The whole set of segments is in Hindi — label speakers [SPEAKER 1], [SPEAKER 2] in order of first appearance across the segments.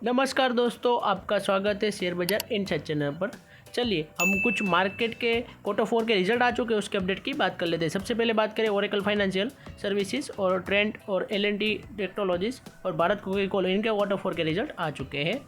[SPEAKER 1] नमस्कार दोस्तों, आपका स्वागत है शेयर बाजार इनसाइड चैनल पर। चलिए हम कुछ मार्केट के Q4 के रिजल्ट आ चुके हैं, उसके अपडेट की बात कर लेते हैं। सबसे पहले बात करें ओरेकल फाइनेंशियल सर्विसेज और ट्रेंड और L&T टेक्नोलॉजीज और भारत कोल, इनके Q4 के रिजल्ट आ चुके हैं।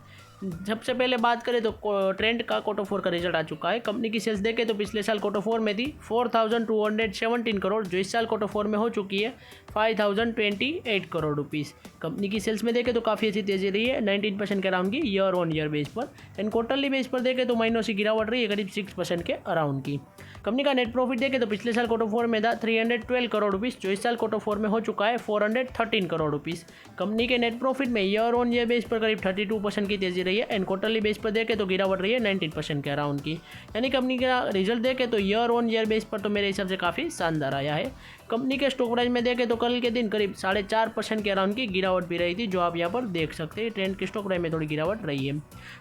[SPEAKER 1] सबसे पहले बात करें तो ट्रेंड का Q4 का रिजल्ट आ चुका है। कंपनी की सेल्स देखें तो पिछले साल Q4 में थी 4217 करोड़, जो इस साल Q4 में हो चुकी है 5028 करोड़ रुपीज़। कंपनी की सेल्स में देखें तो काफ़ी अच्छी तेज़ी रही है 19% के अराउंड की ईयर ऑन ईयर बेस पर। एंड क्वार्टरली बेस पर देखें तो महीनों से गिरावट रही है करीब 6% के अराउंड की। कंपनी का नेट प्रॉफिट देखें तो पिछले साल Q4 में था 312 करोड़ रुपीज़, जो इस साल Q4 में हो चुका है 413 करोड़ रुपीज़। कंपनी के नेट प्रॉफिट में ईयर ऑन ईयर बेस पर करीब 32% की तेज़ी रही है। एंड क्वार्टरली बेस पर देखें तो गिरावट रही है 19% के अराउंड की। यानी कंपनी का रिजल्ट देखें तो ईयर ऑन ईयर बेस पर तो मेरे हिसाब से काफ़ी शानदार आया है। कंपनी के स्टॉक प्राइस में देखें तो कल के दिन करीब 4.5% के अराउंड की गिरावट भी रही थी, जो आप यहाँ पर देख सकते हैं। ट्रेंड के स्टॉक प्राइस में थोड़ी गिरावट रही है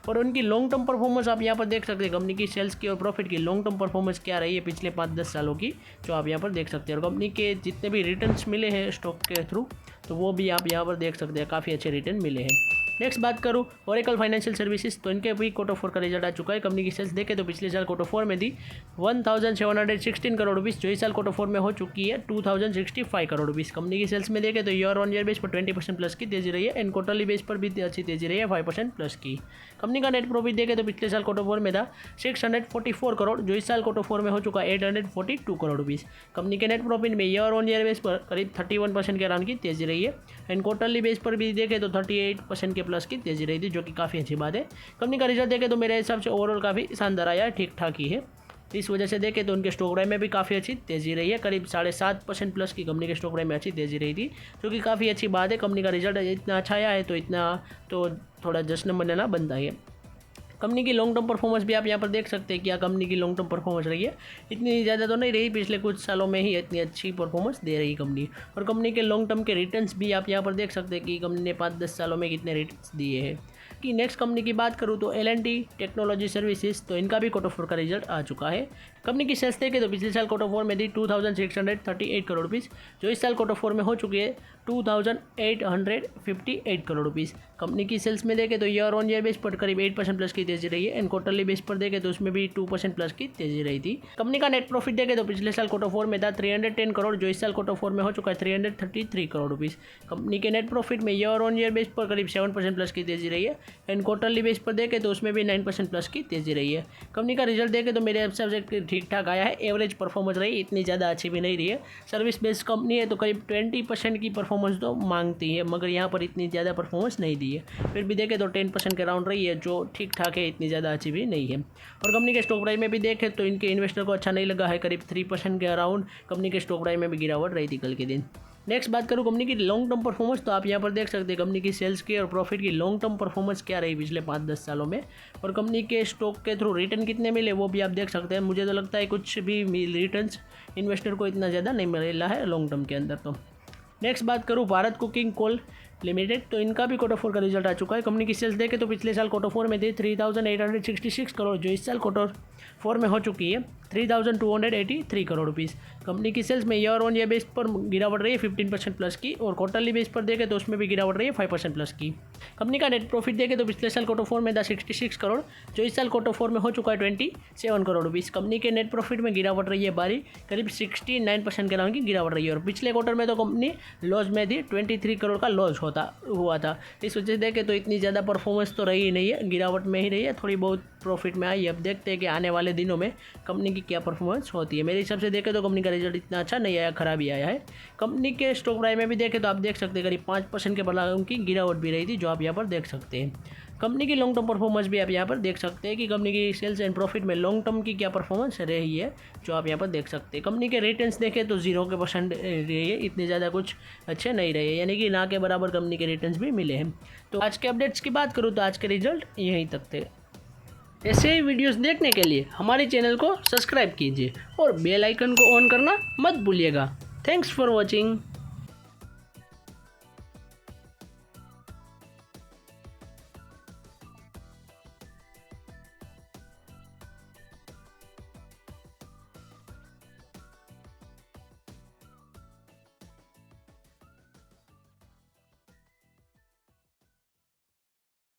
[SPEAKER 1] और उनकी लॉन्ग टर्म परफॉर्मेंस आप यहाँ पर देख सकते हैं। कंपनी की सेल्स की और प्रॉफिट की लॉन्ग टर्म परफॉर्मेंस क्या रही है पिछले 5-10 सालों की, जो आप यहाँ पर देख सकते हैं। और कंपनी के जितने भी रिटर्न्स मिले हैं स्टॉक के थ्रू, तो वो भी आप यहाँ पर देख सकते हैं, काफ़ी अच्छे रिटर्न मिले हैं। नेक्स्ट बात करूँ ओरेकल फाइनेंशियल सर्विसेज, तो इनके भी Q4 का रिजल्ट आ चुका है। कंपनी की सेल्स देखें तो पिछले साल Q4 में थी 1716 करोड़ रुपीज़, जो इस साल Q4 में हो चुकी है 2065 करोड़ रुपीज़। कंपनी की सेल्स में देखें तो ईयर ऑन ईयर बेस पर 20% प्लस की तेजी रही है। एंड क्वार्टरली बेस पर भी अच्छी तेजी रही है 5% प्लस की। कंपनी का नेट प्रॉफिट देखें तो पिछले साल Q4 में था 644 करोड़, जो इस साल Q4 में हो चुका है 842 करोड़ रुपीज़। कंपनी के नेट प्रॉफिट में ईयर ऑन ईयर बेस पर करीब 31% के अराउंड की तेजी रही है। एंड क्वार्टरली बेस पर भी देखें तो 38% के प्लस की तेजी रही थी, जो कि काफ़ी अच्छी बात है। कंपनी का रिजल्ट देखें तो मेरे हिसाब से ओवरऑल काफ़ी शानदार आया है, ठीक ठाक ही है। इस वजह से देखें तो उनके स्टॉक प्राइस में भी काफ़ी अच्छी तेज़ी रही है, करीब 7.5% प्लस की कंपनी के स्टॉक प्राइस में अच्छी तेज़ी रही थी, जो कि काफ़ी अच्छी बात है। कंपनी का रिजल्ट इतना अच्छा आया है तो इतना तो थोड़ा जश्न मनाना बनता है। कंपनी की लॉन्ग टर्म परफॉर्मेंस भी आप यहाँ पर देख सकते हैं। क्या कंपनी की लॉन्ग टर्म परफॉर्मेंस रही है, इतनी ज़्यादा तो नहीं रही, पिछले कुछ सालों में ही इतनी अच्छी परफॉर्मेंस दे रही कंपनी। और कंपनी के लॉन्ग टर्म के रिटर्न्स भी आप यहाँ पर देख सकते हैं कि कंपनी ने 5-10 सालों में कितने रिटर्न्स दिए हैं। कि नेक्स्ट कंपनी की बात करूँ तो L&T टेक्नोलॉजी सर्विसेज, तो इनका भी Q4 का रिजल्ट आ चुका है। कंपनी की सेल्स देखें तो पिछले साल Q4 में थी 2638 करोड़ रुपीज़, जो इस साल Q4 में हो चुकी है 2858 करोड़ रुपीज़। कंपनी की सेल्स में देखें तो ईयर ऑन ईयर बेस पर करीब 8% प्लस की तेजी रही है। एंड क्वार्टरली बेस पर देखें तो उसमें भी 2% प्लस की तेजी रही थी। कंपनी का नेट प्रॉफिट देखें तो पिछले साल Q4 में था 310 करोड़, जो इस साल Q4 में हो चुका है 333 करोड़ रुपीज़। कंपनी के नेट प्रॉफिट में ईयर ऑन ईयर बेस पर करीब 7% प्लस की तेजी रही है। एंड क्वार्टरली बेस पर देखें तो उसमें भी 9% प्लस की तेजी रही है। कंपनी का रिजल्ट देखें तो मेरे हिसाब से ठीक ठाक आया है, एवरेज परफॉर्मेंस रही, इतनी ज़्यादा अच्छी भी नहीं रही है। सर्विस बेस्ड कंपनी है तो करीब 20% की परफॉर्मेंस तो मांगती है, मगर यहाँ पर इतनी ज़्यादा परफॉर्मेंस नहीं दी है। फिर भी देखें तो 10% के अराउंड रही है, जो ठीक ठाक है, इतनी ज़्यादा अच्छी भी नहीं है। और कंपनी के स्टॉक प्राइस में भी देखें तो इनके इन्वेस्टर को अच्छा नहीं लगा है, करीब 3% के अराउंड कंपनी के स्टॉक प्राइस में भी गिरावट रही थी कल के दिन। नेक्स्ट बात करूँ कंपनी की लॉन्ग टर्म परफॉर्मेंस, तो आप यहाँ पर देख सकते हैं कंपनी की सेल्स की और प्रॉफिट की लॉन्ग टर्म परफॉर्मेंस क्या रही पिछले 5-10 सालों में। और कंपनी के स्टॉक के थ्रू रिटर्न कितने मिले वो भी आप देख सकते हैं। मुझे तो लगता है कुछ भी रिटर्न्स इन्वेस्टर को इतना ज़्यादा नहीं मिला है लॉन्ग टर्म के अंदर। तो नेक्स्ट बात करूँ भारत कुकिंग कोल लिमिटेड, तो इनका भी Q4 का रिजल्ट आ चुका है। कंपनी की सेल्स देखें तो पिछले साल Q4 में थी 3866 करोड़, जो इस साल Q4 में हो चुकी है 3283 करोड़ रुपीज़। कंपनी की सेल्स में ईयर ऑन ईयर बेस पर गिरावट रही है 15% प्लस की। और क्वार्टरली बेस पर देखें तो उसमें भी गिरावट रही है 5% प्लस की। कंपनी का नेट प्रॉफिट देखें तो पिछले साल Q4 में था 66 करोड़, जो इस साल Q4 में हो चुका है 27 करोड़ रुपीज़। कंपनी के नेट प्रॉफिट में गिरावट रही है बारी, करीब 69% के अराउंड की गिरावट रही है। और पिछले क्वार्टर में तो कंपनी लॉस में थी, 23 करोड़ का लॉस हुआ था। इस वजह से देखें तो इतनी ज़्यादा परफॉर्मेंस तो रही ही नहीं है, गिरावट में ही रही है, थोड़ी बहुत प्रॉफिट में आई। अब देखते हैं कि आने वाले दिनों में कंपनी की क्या परफॉर्मेंस होती है। मेरे हिसाब से देखें तो कंपनी का रिजल्ट इतना अच्छा नहीं आया, खराब ही आया है। कंपनी के स्टॉक प्राइस में भी देखें तो आप देख सकते हैं करीब 5% के बराबर की गिरावट भी रही थी, जो आप यहाँ पर देख सकते हैं। कंपनी की लॉन्ग टर्म परफॉर्मेंस भी आप यहाँ पर देख सकते हैं कि कंपनी की सेल्स एंड प्रॉफिट में लॉन्ग टर्म की क्या परफॉर्मेंस रही है, जो आप यहाँ पर देख सकते हैं। कंपनी के रिटर्न्स देखें तो 0% रही है, इतने ज़्यादा कुछ अच्छे नहीं रहे, यानी कि ना के बराबर कंपनी के रिटर्न्स भी मिले हैं। तो आज के अपडेट्स की बात करूँ तो आज के रिजल्ट यहीं तक थे। ऐसे ही वीडियोस देखने के लिए हमारे चैनल को सब्सक्राइब कीजिए और बेल आइकन को ऑन करना मत भूलिएगा। Thanks for watching.